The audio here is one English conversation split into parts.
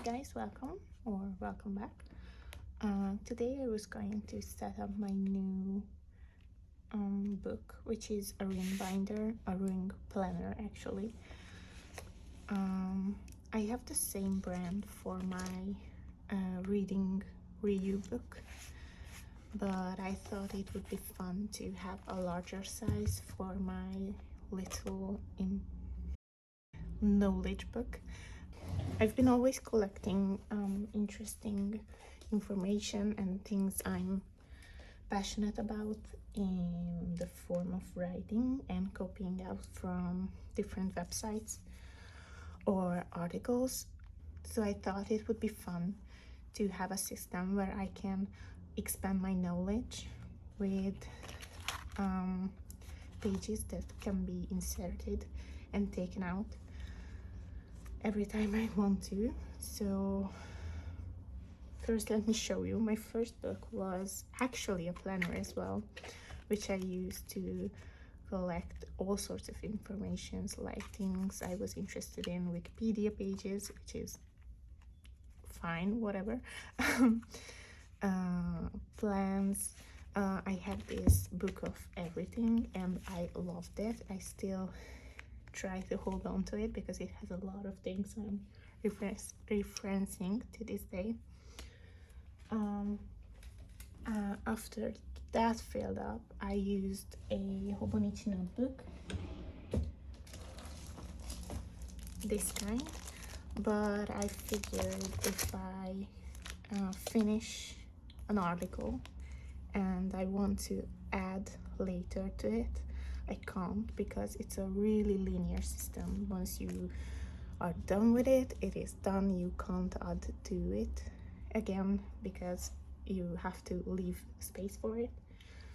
guys, welcome back. Today I was going to set up my new book, which is a ring binder, a ring planner actually. I have the same brand for my reading review book, but I thought it would be fun to have a larger size for my little knowledge book. I've been always collecting interesting information and things I'm passionate about in the form of writing and copying out from different websites or articles. So I thought it would be fun to have a system where I can expand my knowledge with pages that can be inserted and taken out every time I want to. So first let me show you. My first book was actually a planner as well, which I used to collect all sorts of informations, like things I was interested in, Wikipedia pages, which is fine, whatever. Plans. I had this book of everything and I loved it. I still try to hold on to it because it has a lot of things I'm referencing to this day. After that filled up, I used a Hobonichi notebook, this kind, but I figured if I finish an article and I want to add later to it, I can't, because it's a really linear system. Once you are done with it, it is done. You can't add to it again because you have to leave space for it.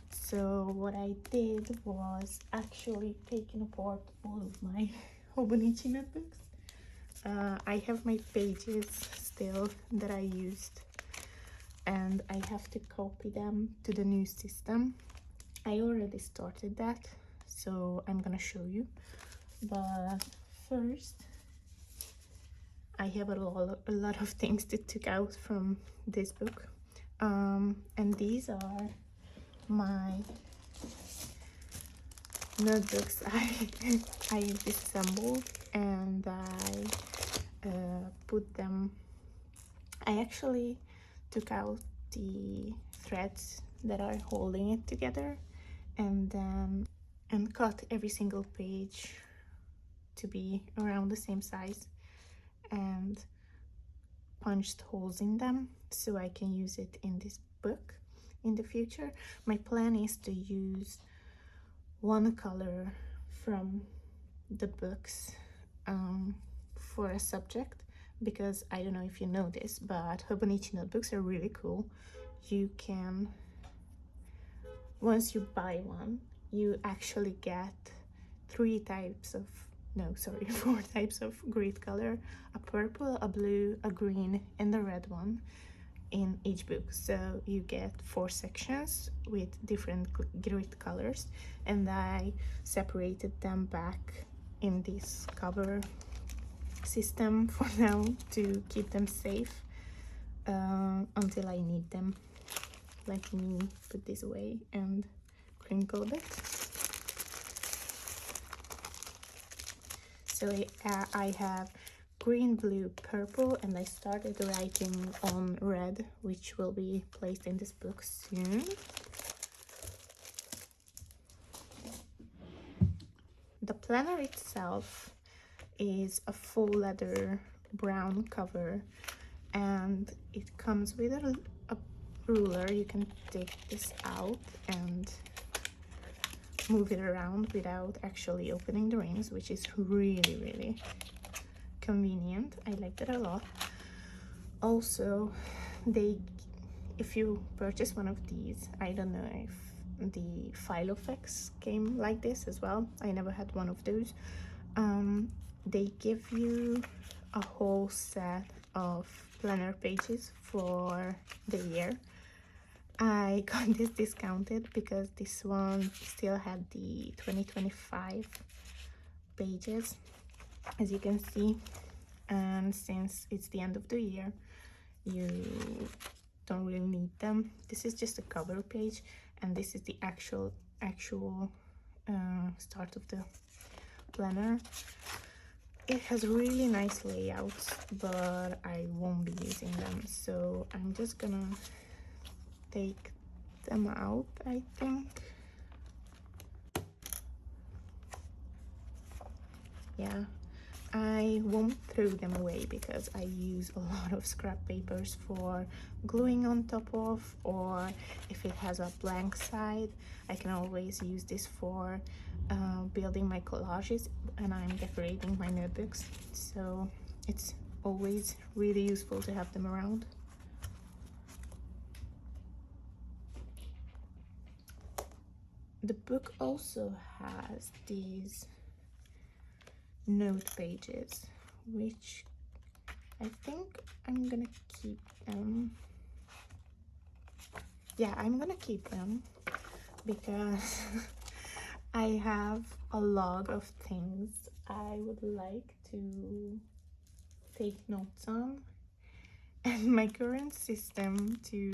So what I did was actually taking apart all of my Hobonichi notebooks. I have my pages still that I used, and I have to copy them to the new system. I already started that, so I'm gonna show you. But first, I have a lot of things to take out from this book, and these are my notebooks I disassembled, and I put them. I actually took out the threads that are holding it together, and then cut every single page to be around the same size and punched holes in them so I can use it in this book in the future. My plan is to use one color from the books for a subject, because I don't know if you know this, but Hobonichi notebooks are really cool. You can, once you buy one, you actually get four types of grid color: a purple, a blue, a green, and a red one in each book. So you get 4 sections with different grid colors, and I separated them back in this cover system for now to keep them safe until I need them. Let me put this away and crinkle it. So I have green, blue, purple, and I started writing on red, which will be placed in this book soon. The planner itself is a full leather brown cover, and it comes with a ruler. You can take this out and move it around without actually opening the rings, which is really convenient. I like that a lot. Also, if you purchase one of these, I don't know if the Filofax came like this as well. I never had one of those. They give you a whole set of planner pages for the year. I got this discounted because this one still had the 2025 pages. As you can see, and since it's the end of the year, you don't really need them. This is just a cover page, and this is the actual start of the planner. It has really nice layouts, but I won't be using them, so I'm just gonna take them out, I think. Yeah, I won't throw them away because I use a lot of scrap papers for gluing on top of, or if it has a blank side, I can always use this for building my collages and I'm decorating my notebooks, so it's always really useful to have them around. The book also has these note pages, which I think I'm gonna keep them. Yeah, I'm gonna keep them because I have a lot of things I would like to take notes on, and my current system to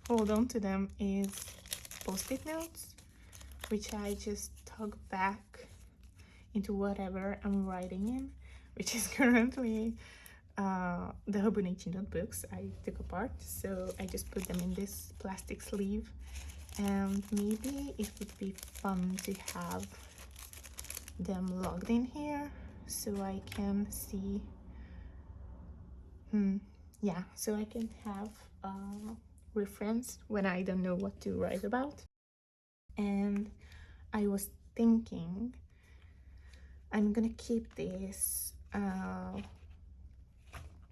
hold on to them is post-it notes, which I just tug back into whatever I'm writing in, which is currently the Hobonichi notebooks I took apart, so I just put them in this plastic sleeve, and maybe it would be fun to have them logged in here so I can see yeah, so I can have a reference when I don't know what to write about. And I was thinking I'm gonna keep this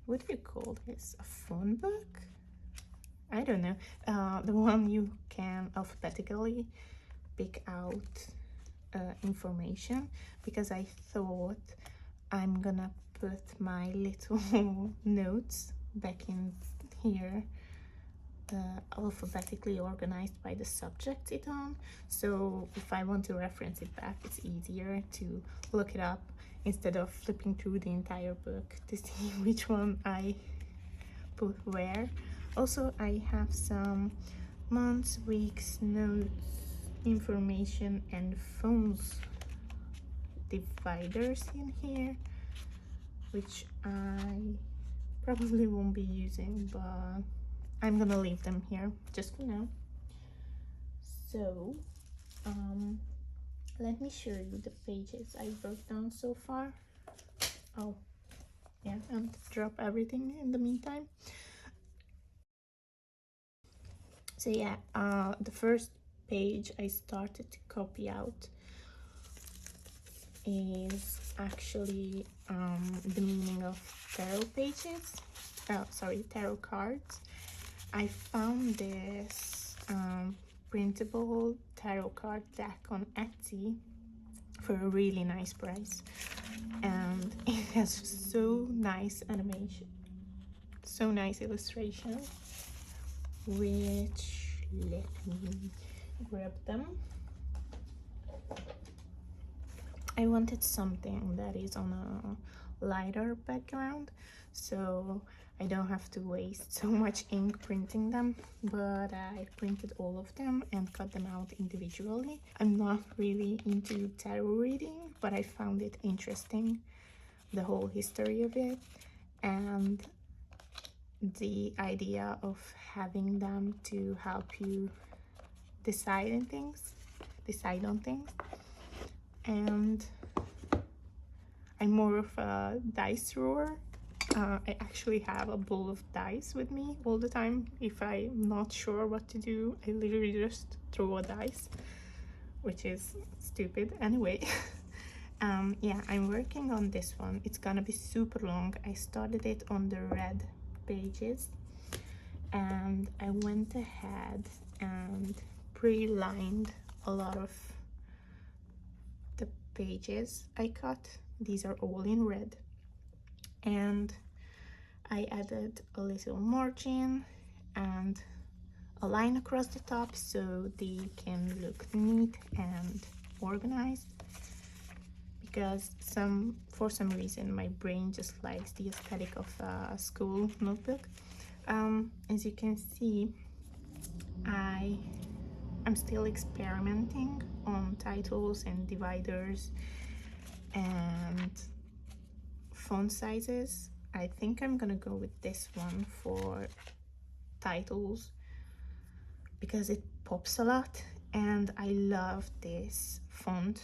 what do you call this, a phone book? I don't know, the one you can alphabetically pick out information, because I thought I'm gonna put my little notes back in here, alphabetically organized by the subject it's on, so if I want to reference it back, it's easier to look it up instead of flipping through the entire book to see which one I put where. Also, I have some months, weeks, notes, information, and phones dividers in here, which I probably won't be using, but I'm gonna leave them here just for now. So let me show you the pages I wrote down so far. Oh yeah, and drop everything in the meantime. So yeah, the first page I started to copy out is actually the meaning of tarot pages. Sorry, tarot cards. I found this printable tarot card deck on Etsy for a really nice price, and it has so nice animation, so nice illustration, which, let me grab them. I wanted something that is on a lighter background, so I don't have to waste so much ink printing them, but I printed all of them and cut them out individually. I'm not really into tarot reading, but I found it interesting, the whole history of it, and the idea of having them to help you decide on things. And I'm more of a dice thrower. I actually have a bowl of dice with me all the time. If I'm not sure what to do, I literally just throw a dice, which is stupid anyway. Yeah, I'm working on this one. It's gonna be super long. I started it on the red pages, and I went ahead and pre-lined a lot of the pages I cut. These are all in red, and I added a little margin and a line across the top so they can look neat and organized, because for some reason my brain just likes the aesthetic of a school notebook. As you can see, I'm still experimenting on titles and dividers and font sizes. I think I'm gonna go with this one for titles because it pops a lot and I love this font.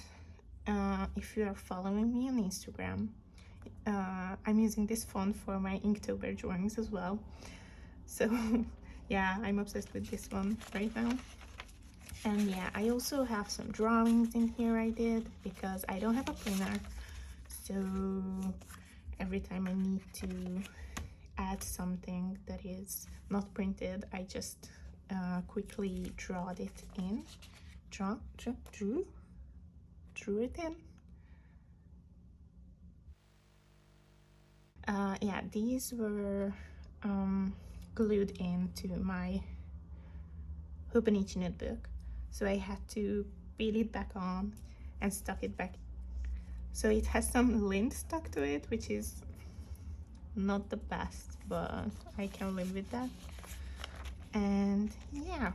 If you are following me on Instagram, I'm using this font for my Inktober drawings as well. So yeah, I'm obsessed with this one right now. And yeah, I also have some drawings in here I did because I don't have a printer, so every time I need to add something that is not printed, I just quickly drew it in. Drew it in. Yeah, these were glued into my Hobonichi notebook, so I had to peel it back on and stuck it back. So it has some lint stuck to it, which is not the best, but I can live with that. And yeah,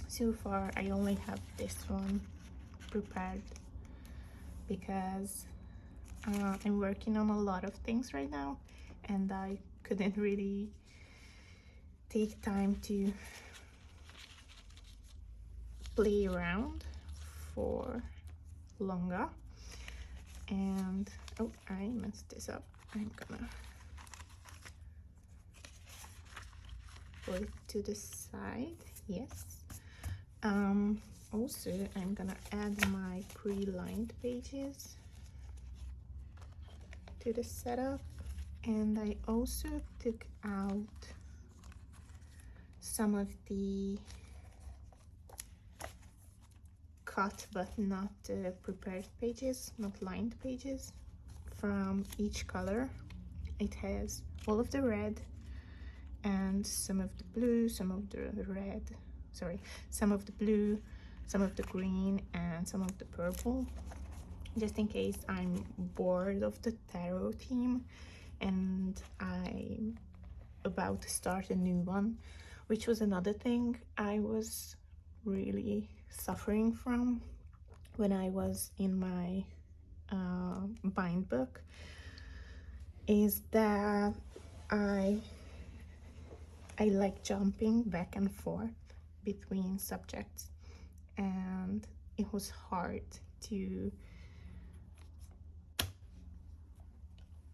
so far I only have this one prepared because I'm working on a lot of things right now and I couldn't really take time to play around for longer. And oh, I messed this up. I'm gonna put it to the side. Yes. Also, I'm gonna add my pre-lined pages to the setup, and I also took out some of the cut but not prepared pages, not lined pages from each color. It has all of the red and some of the blue, some of the red, sorry, some of the blue, some of the green, and some of the purple, just in case I'm bored of the tarot theme and I'm about to start a new one, which was another thing I was really suffering from when I was in my bind book, is that I like jumping back and forth between subjects, and it was hard to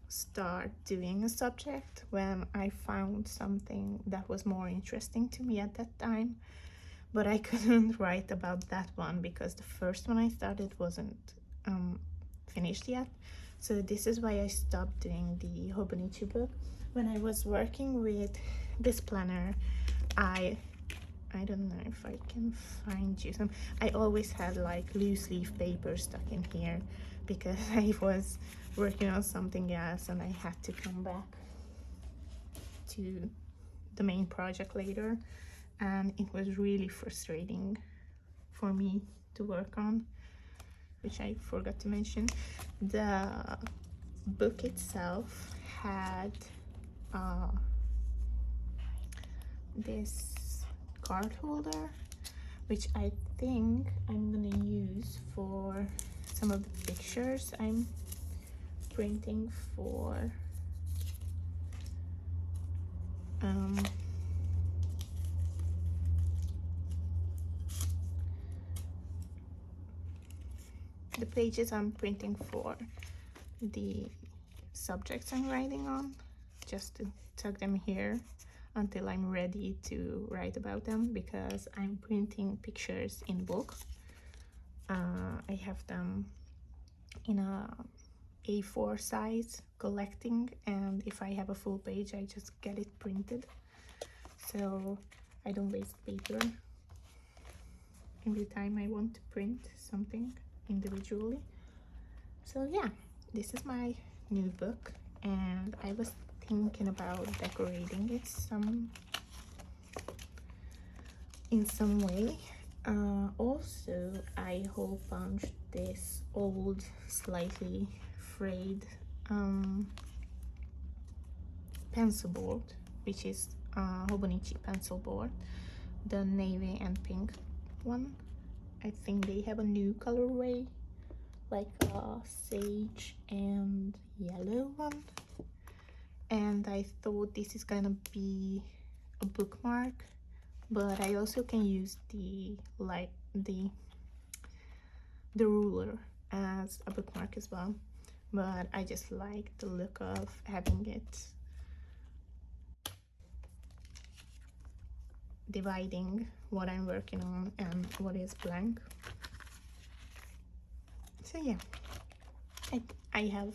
start doing a subject when I found something that was more interesting to me at that time. But I couldn't write about that one because the first one I started wasn't finished yet. So this is why I stopped doing the Hobonichi book. When I was working with this planner, I don't know if I can find you some. I always had like loose leaf paper stuck in here because I was working on something else and I had to come back to the main project later, and it was really frustrating for me to work on, which I forgot to mention. The book itself had this card holder, which I think I'm gonna use for some of the pictures I'm printing for the pages I'm printing for the subjects I'm writing on, just to tuck them here until I'm ready to write about them, because I'm printing pictures in bulk. I have them in a A4 size collecting, and if I have a full page I just get it printed, so I don't waste paper every time I want to print something individually. So yeah, this is my new book, and I was thinking about decorating it in some way. Also, I hope this old, slightly frayed pencil board, which is Hobonichi pencil board, the navy and pink one. I think they have a new colorway, like a sage and yellow one, and I thought this is gonna be a bookmark, but I also can use the ruler as a bookmark as well. But I just like the look of having it dividing what I'm working on and what is blank. So yeah, I have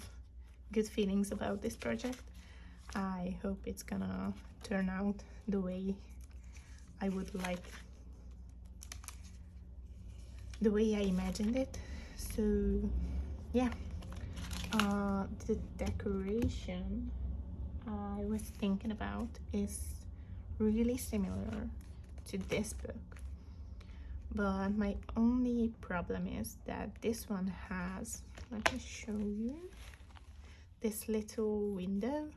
good feelings about this project. I hope it's gonna turn out the way I would like, the way I imagined it. So yeah, the decoration I was thinking about is really similar to this book, but my only problem is that this one has, let me show you, this little window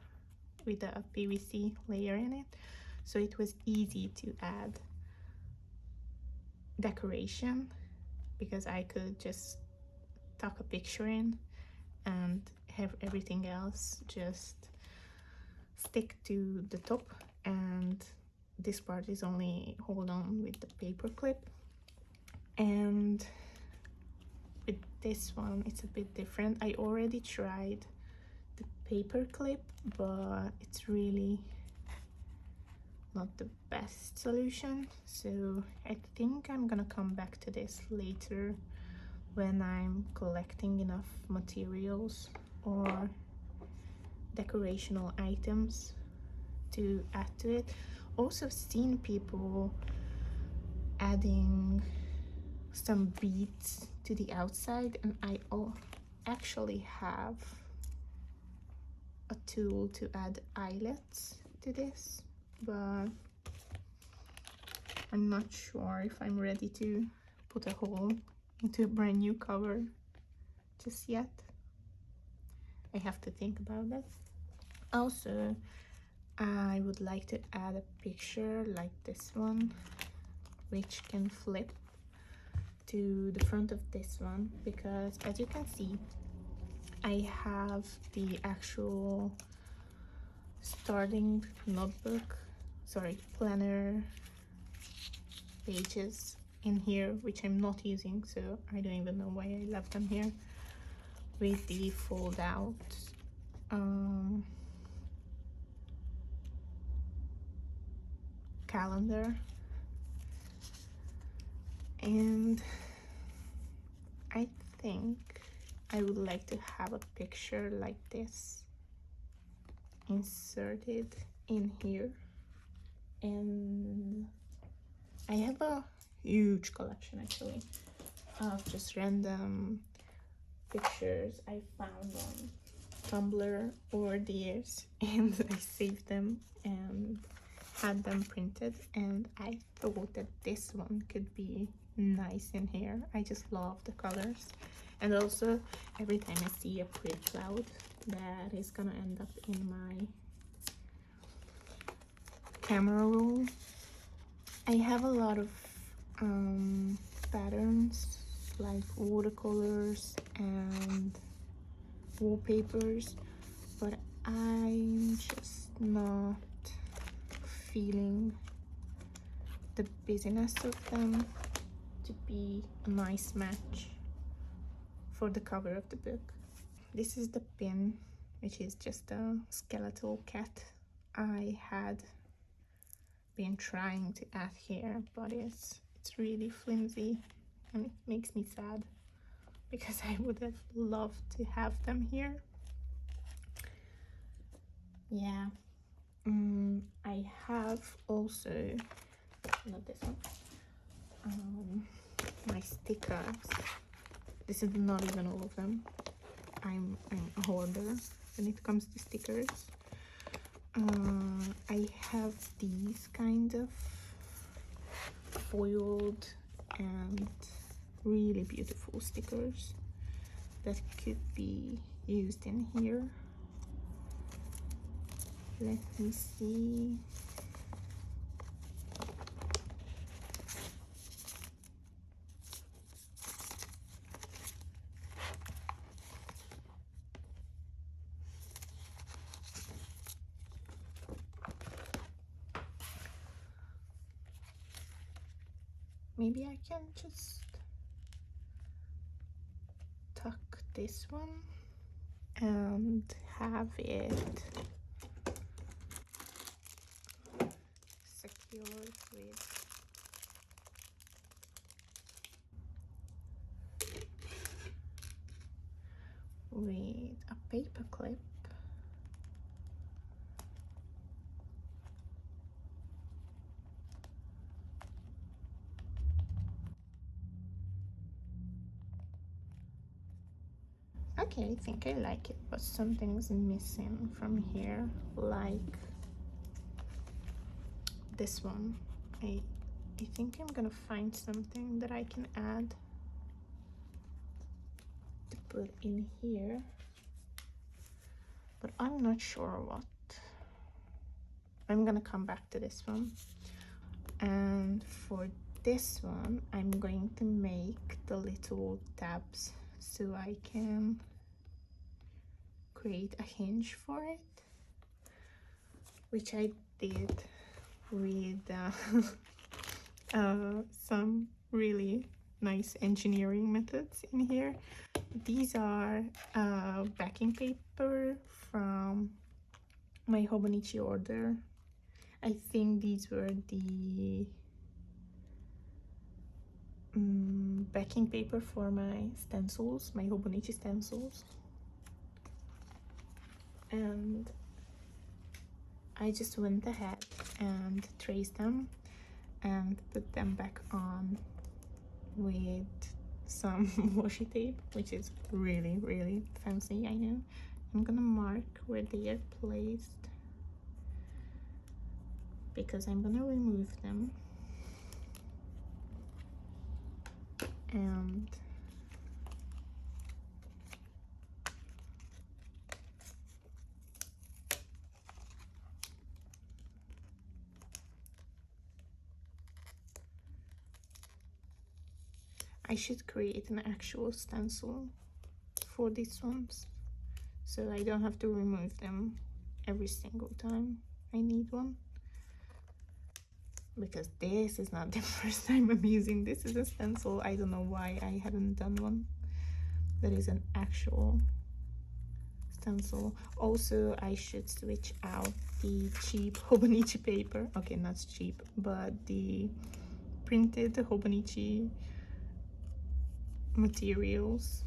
with a PVC layer in it, so it was easy to add decoration because I could just tuck a picture in and have everything else just stick to the top, and this part is only hold on with the paper clip. And with this one it's a bit different. I already tried the paper clip, but it's really not the best solution, so I think I'm gonna come back to this later when I'm collecting enough materials or decorational items to add to it. Also seen people adding some beads to the outside, and I actually have a tool to add eyelets to this, but I'm not sure if I'm ready to put a hole into a brand new cover just yet. I have to think about that. Also, I would like to add a picture like this one, which can flip to the front of this one, because as you can see, I have the actual starting planner pages in here, which I'm not using, so I don't even know why I left them here, with the fold out calendar. And I think I would like to have a picture like this inserted in here. And I have a huge collection actually of just random pictures I found on Tumblr over the years, and I saved them and had them printed, and I thought that this one could be nice in here. I just love the colors, and also every time I see a pretty cloud, that is gonna end up in my camera roll. I have a lot of patterns like watercolors and wallpapers, but I'm just not feeling the busyness of them to be a nice match for the cover of the book. This is the pin, which is just a skeletal cat I had been trying to add here, but it's really flimsy and it makes me sad because I would have loved to have them here. Yeah, I have also, not this one, my stickers. This is not even all of them. I'm a hoarder when it comes to stickers. I have these kind of foiled and really beautiful stickers that could be used in here. Let me see. Maybe I can just tuck this one and have it secured with a paper clip. Okay, I think I like it, but something's missing from here, like this one. I think I'm gonna find something that I can add to put in here, but I'm not sure what. I'm gonna come back to this one. And for this one, I'm going to make the little tabs so I can create a hinge for it, which I did with some really nice engineering methods in here. These are backing paper from my Hobonichi order. I think these were the backing paper for my stencils, my Hobonichi stencils. And I just went ahead and traced them and put them back on with some washi tape, which is really, really fancy, I know. I'm gonna mark where they are placed because I'm gonna remove them. And I should create an actual stencil for these ones, so I don't have to remove them every single time I need one, because this is not the first time I'm using this as a stencil. I don't know why I haven't done one that is an actual stencil. Also, I should switch out the cheap Hobonichi paper. Okay, not cheap, but the printed Hobonichi materials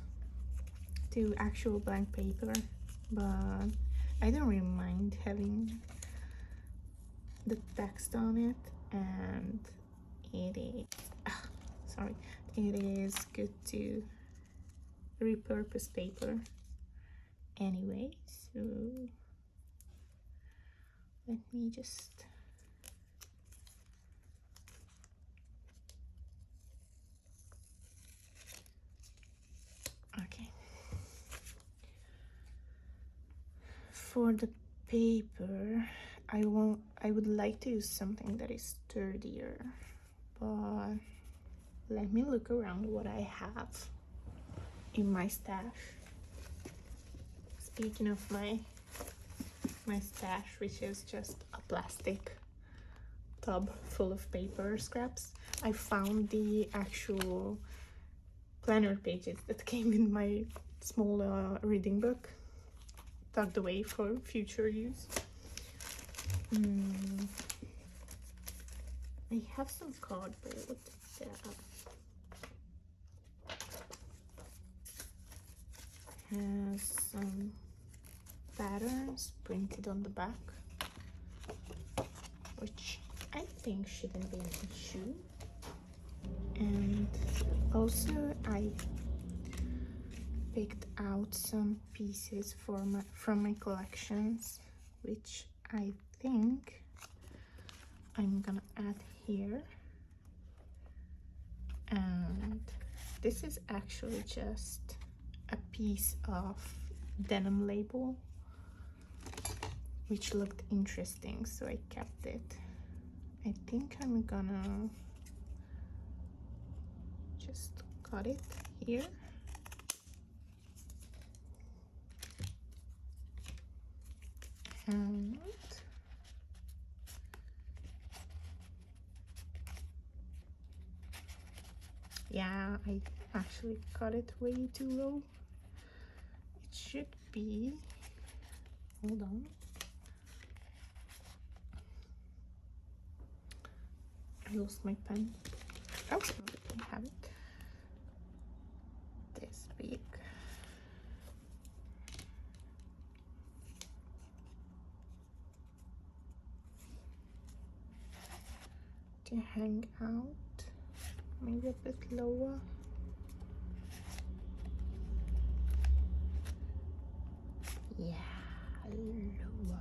to actual blank paper, but I don't really mind having the text on it, and it is sorry, it is good to repurpose paper anyway. So let me just okay. For the paper, I would like to use something that is sturdier, but let me look around what I have in my stash. Speaking of my stash, which is just a plastic tub full of paper scraps, I found the actual planner pages that came in my small reading book, tucked away for future use. I have some cardboard that has some patterns printed on the back, which I think shouldn't be an issue. And also I picked out some pieces from my collections, which I think I'm gonna add here. And This is actually just a piece of denim label which looked interesting, so I kept it. I think I'm gonna just cut it here. And yeah, I actually cut it way too low. It should be, hold on. I lost my pen. Oh, I have it. This big. To hang out, maybe a bit lower. Yeah, lower.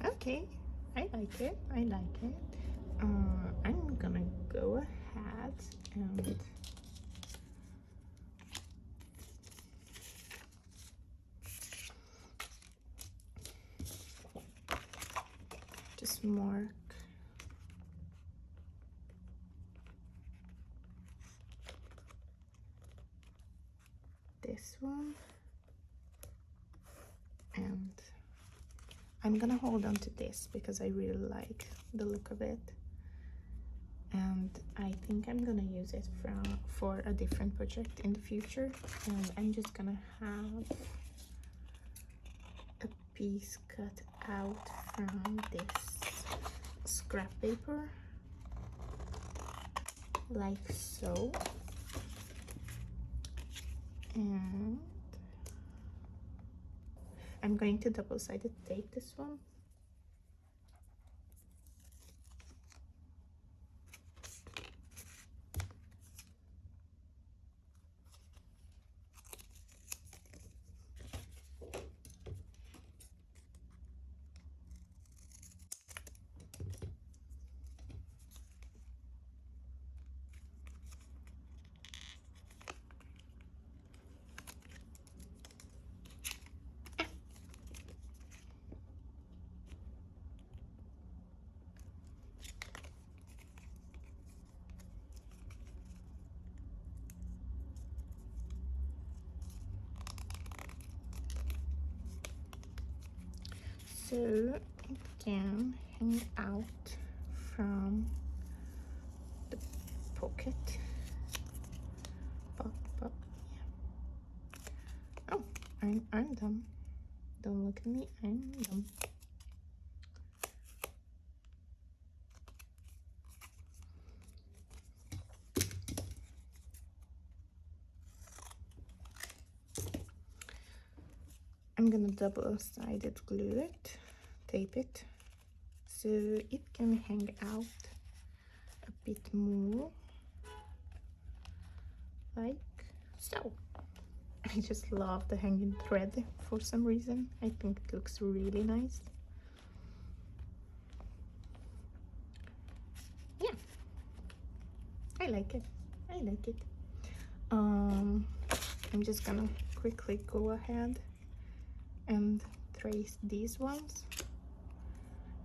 Okay, I like it. I like it. I'm gonna go ahead and just mark this one, and I'm gonna hold on to this because I really like the look of it, and I think I'm gonna use it for a different project in the future. And I'm just gonna have a piece cut out from this scrap paper, like so. And I'm going to double-sided tape this one. So it can hang out from the pocket. Pop, yeah. Oh, I'm done. Don't look at me, I'm done. I'm gonna double-sided glue it, tape it, so it can hang out a bit more, like so. I just love the hanging thread for some reason. I think it looks really nice. Yeah, I like it. I like it. I'm just gonna quickly go ahead and trace these ones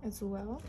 as well.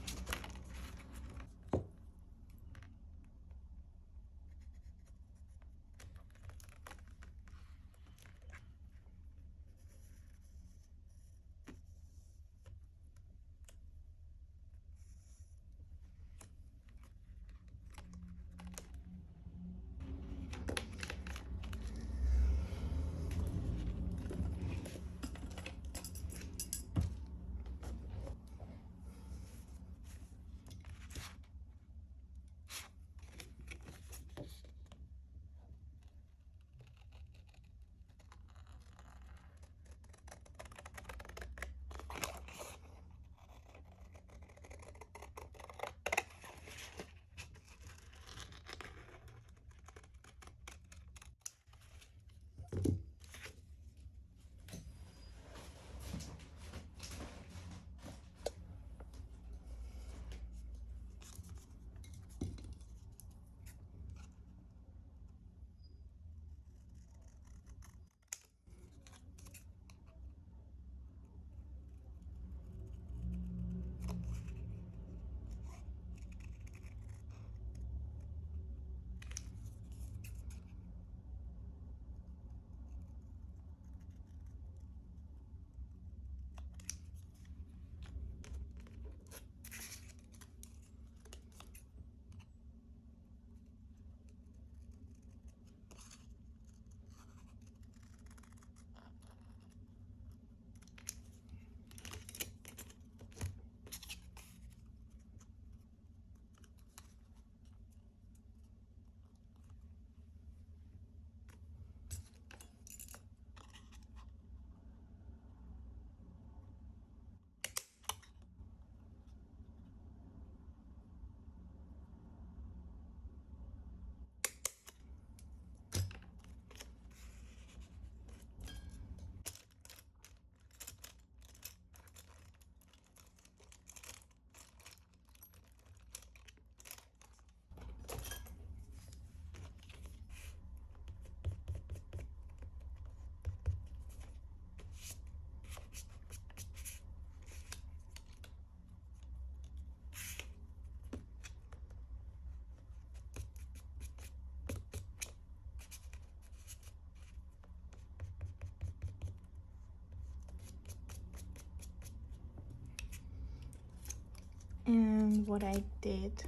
And what I did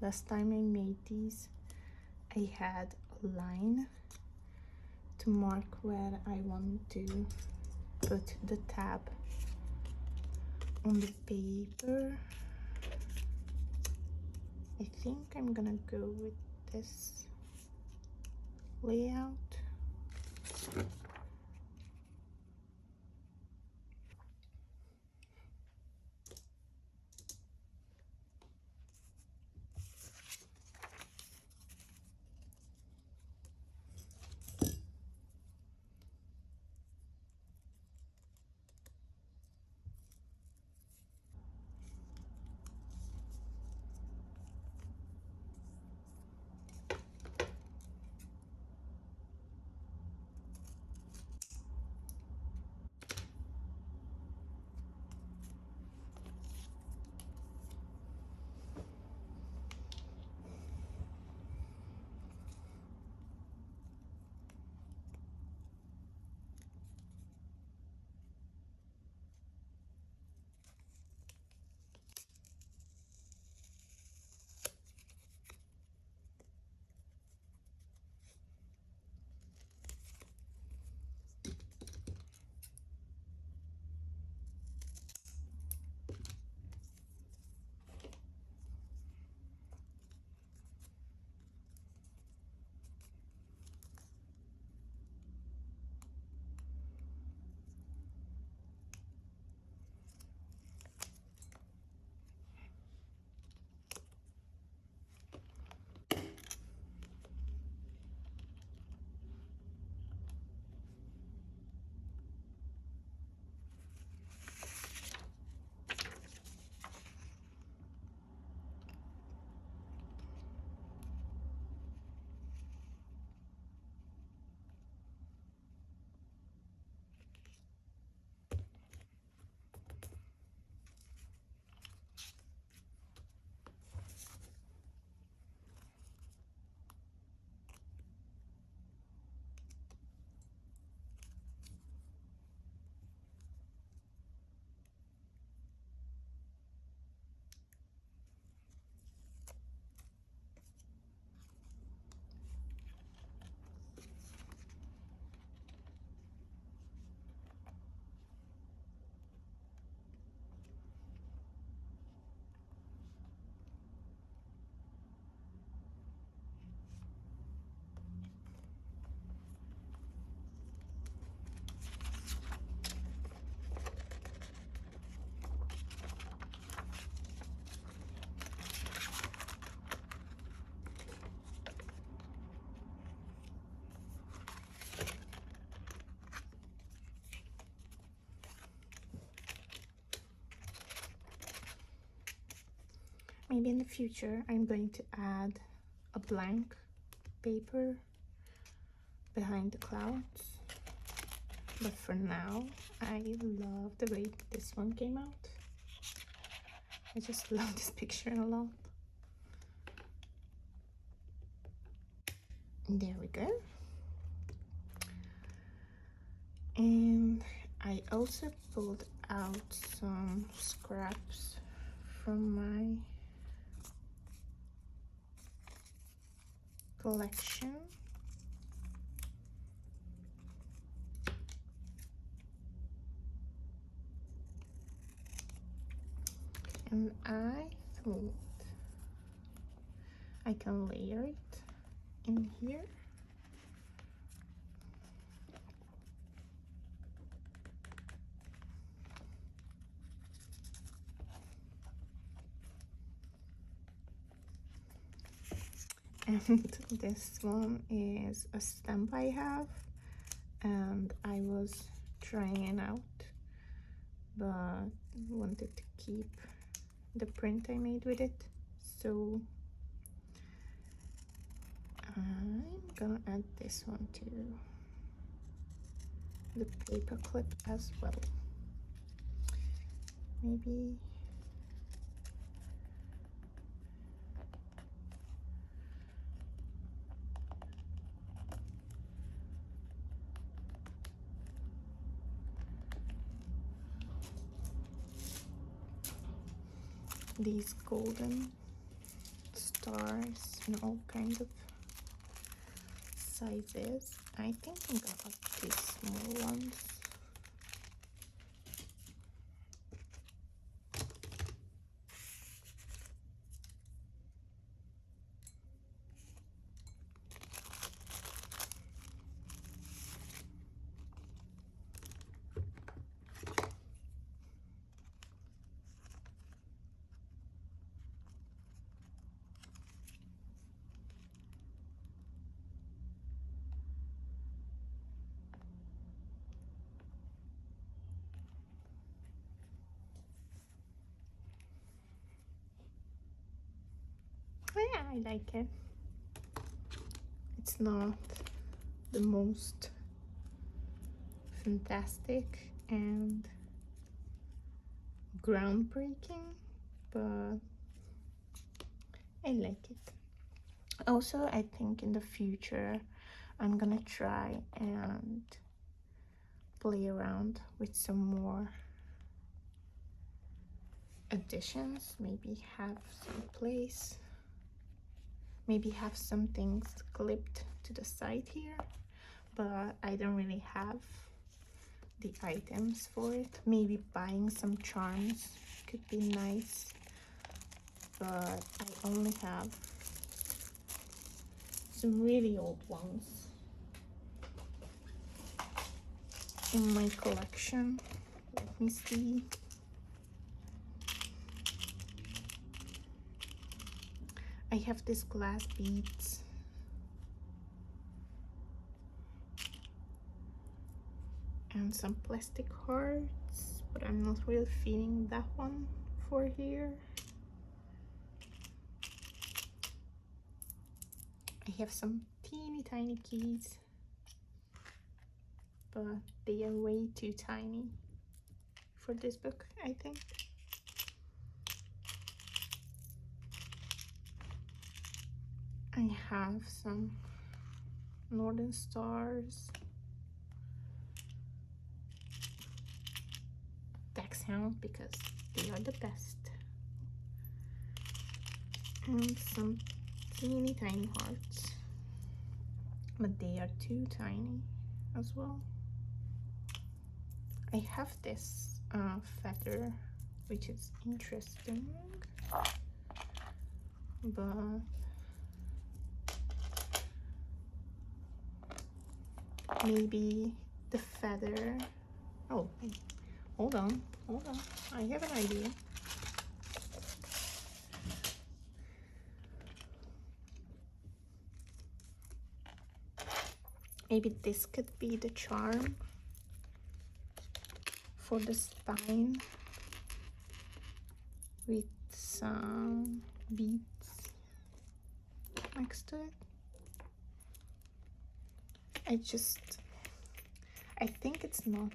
last time I made these, I had a line to mark where I want to put the tab on the paper. I think I'm gonna go with this layout. Maybe in the future I'm going to add a blank paper behind the clouds, but for now I love the way this one came out. I just love this picture a lot. There we go. And I also pulled out some scraps from my collection. And I thought I can layer it in here. And this one is a stamp I have, and I was trying it out, but wanted to keep the print I made with it, so I'm gonna add this one to the paper clip as well. Maybe these golden stars in all kinds of sizes. I think I'm gonna have these small ones. Yeah, I like it. It's not the most fantastic and groundbreaking, but I like it. Also, I think in the future I'm gonna try and play around with some more additions, maybe have some place, maybe have some things clipped to the side here, but I don't really have the items for it. Maybe buying some charms could be nice, but I only have some really old ones in my collection. Let me see. I have these glass beads. And some plastic hearts, but I'm not really feeling that one for here. I have some teeny tiny keys, but they are way too tiny for this book, I think. I have some Northern Stars, Dachshund, because they are the best, and some teeny tiny hearts, but they are too tiny as well. I have this feather, which is interesting, but maybe the feather. Oh, hold on, I have an idea. Maybe this could be the charm for the spine with some beads next to it. I think it's not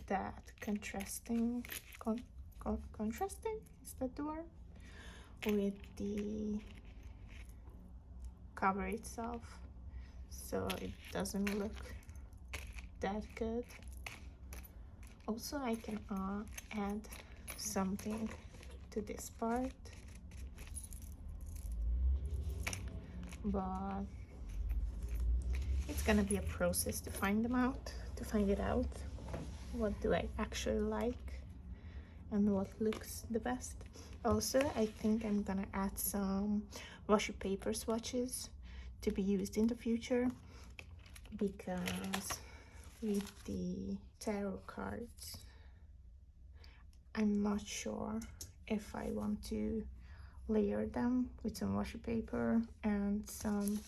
that contrasting. Contrasting, is that the word? With the cover itself, so it doesn't look that good. Also, I can add something to this part, but it's gonna be a process to find it out. What do I actually like and what looks the best. Also, I think I'm gonna add some washi paper swatches to be used in the future, because with the tarot cards, I'm not sure if I want to layer them with some washi paper and some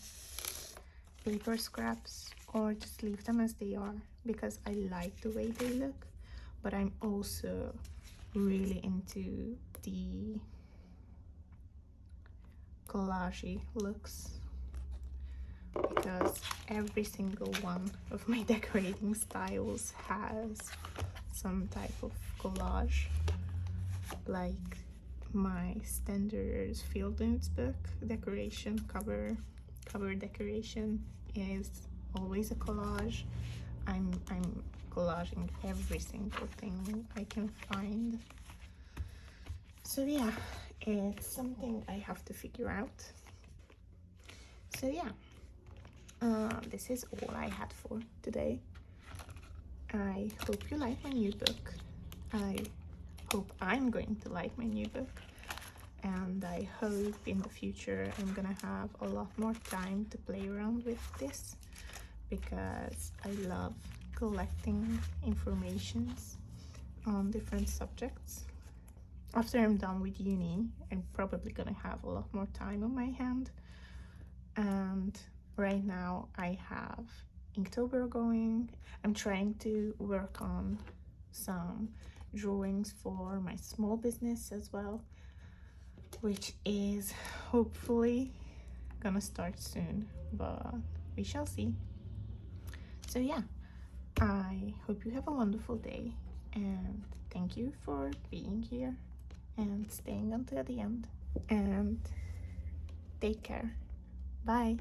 paper scraps, or just leave them as they are, because I like the way they look, but I'm also really into the collagey looks, because every single one of my decorating styles has some type of collage. Like my standard field notes book decoration, cover decoration is always a collage. I'm collaging every single thing I can find. So yeah, It's something I have to figure out. So yeah, this is all I had for today. I hope you like my new book. I hope I'm going to like my new book. And I hope in the future I'm gonna have a lot more time to play around with this, because I love collecting informations on different subjects. After I'm done with uni, I'm probably gonna have a lot more time on my hand. And right now I have Inktober going. I'm trying to work on some drawings for my small business as well, which is hopefully gonna start soon, but we shall see. So yeah, I hope you have a wonderful day, and thank you for being here and staying until the end, and take care. Bye.